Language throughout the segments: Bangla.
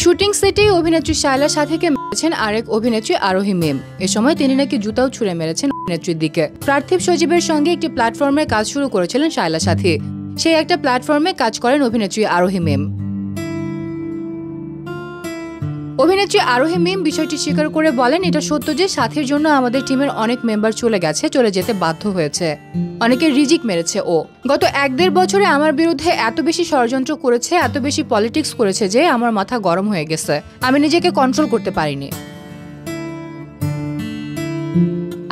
শুটিং সেটেই অভিনেত্রী শায়লা সাথীকে মেরেছেন আরেক অভিনেত্রী আরোহী মিম। এ সময় তিনি নাকি জুতাও ছুঁড়ে মেরেছেন অভিনেত্রীর দিকে। পার্থিব সজীবের সঙ্গে একটি প্ল্যাটফর্মে কাজ শুরু করেছিলেন শায়লা সাথী। সেই একটা প্ল্যাটফর্মে কাজ করেন অভিনেত্রী আরোহী মিম। অভিনেত্রী আরোহী মিম বিষয়টি স্বীকার করে বলেন, এটা সত্য যে সাথীর জন্য আমাদের টিমের অনেক মেম্বার চলে যেতে বাধ্য হয়েছে। অনেকে রিজিক মেরেছে। ও গত 1-1.5 বছরে আমার বিরুদ্ধে এত বেশি ষড়যন্ত্র করেছে, এত বেশি পলিটিক্স করেছে যে আমার মাথা গরম হয়ে গেছে। আমি নিজেকে কন্ট্রোল করতে পারিনি।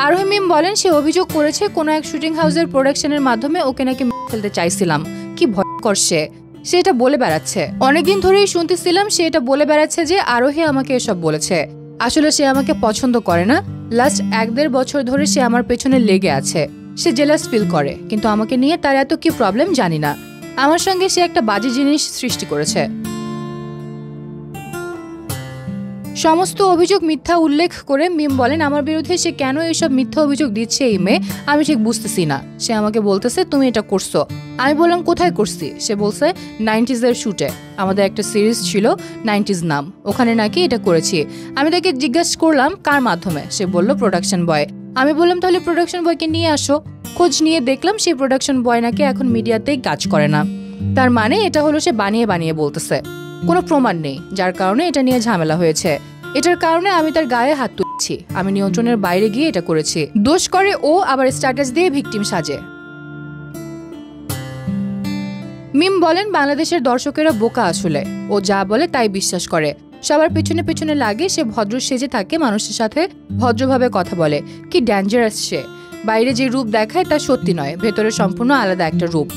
আরোহী মিম বলেন, সে অভিযোগ করেছে কোনো এক শুটিং হাউসের প্রোডাকশনের মাধ্যমে ওকে নাকি ফেলতে চাইছিলাম। কি ভয়ঙ্কর সে এটা বলে বেড়াচ্ছে। অনেকদিন ধরেই শুনতেছিলাম সে এটা বলে বেড়াচ্ছে যে আরোহী আমাকে এসব বলেছে। আসলে সে আমাকে পছন্দ করে না। লাস্ট 1-1.5 বছর ধরে সে আমার পেছনে লেগে আছে। সে জেলাস ফিল করে, কিন্তু আমাকে নিয়ে তার এত কি প্রবলেম জানি না। আমার সঙ্গে সে একটা বাজে জিনিস সৃষ্টি করেছে। সমস্ত অভিযোগ মিথ্যা উল্লেখ করে মিম বলেন, আমার বিরুদ্ধে সে কেন এইসব মিথ্যা অভিযোগ দিচ্ছে এই মেয়ে, আমি ঠিক বুঝতেছি না। সে আমাকে বলতেছে তুমি এটা করছো। আমি বললাম কোথায় করছি? সে বলছে 90s-এর শুটে। আমাদের একটা সিরিজ ছিল 90s নাম, ওখানে নাকি এটা করেছি। আমি তাকে জিজ্ঞাসা করলাম কার মাধ্যমে? সে বলল প্রোডাকশন বয়। আমি বললাম তাহলে প্রোডাকশন বয়কে নিয়ে আসো। খোঁজ নিয়ে দেখলাম সেই প্রোডাকশন বয় নাকি এখন মিডিয়াতেই কাজ করে না। তার মানে এটা হলো সে বানিয়ে বলতেছে। কোনো প্রমাণ নেই, যার কারণে এটা নিয়ে ঝামেলা হয়েছে। এটার কারণে আমি তার গায়ে হাত তুলছি। আমি নিয়ন্ত্রণের বাইরে গিয়ে এটা করেছি। দোষ করে ও, আবার স্ট্যাটাস দিয়ে ভিকটিম সাজে। মিম বলেন, বাংলাদেশের দর্শকেরা বোকা আসলে। ও যা বলে তাই বিশ্বাস করে। সবার পেছনে লাগে। সে ভদ্র সেজে থাকে, মানুষের সাথে ভদ্রভাবে কথা বলে। কি ডেঞ্জারাস সে। বাইরে যে রূপ দেখায় তা সত্যি নয়, ভেতরে সম্পূর্ণ আলাদা একটা রূপ।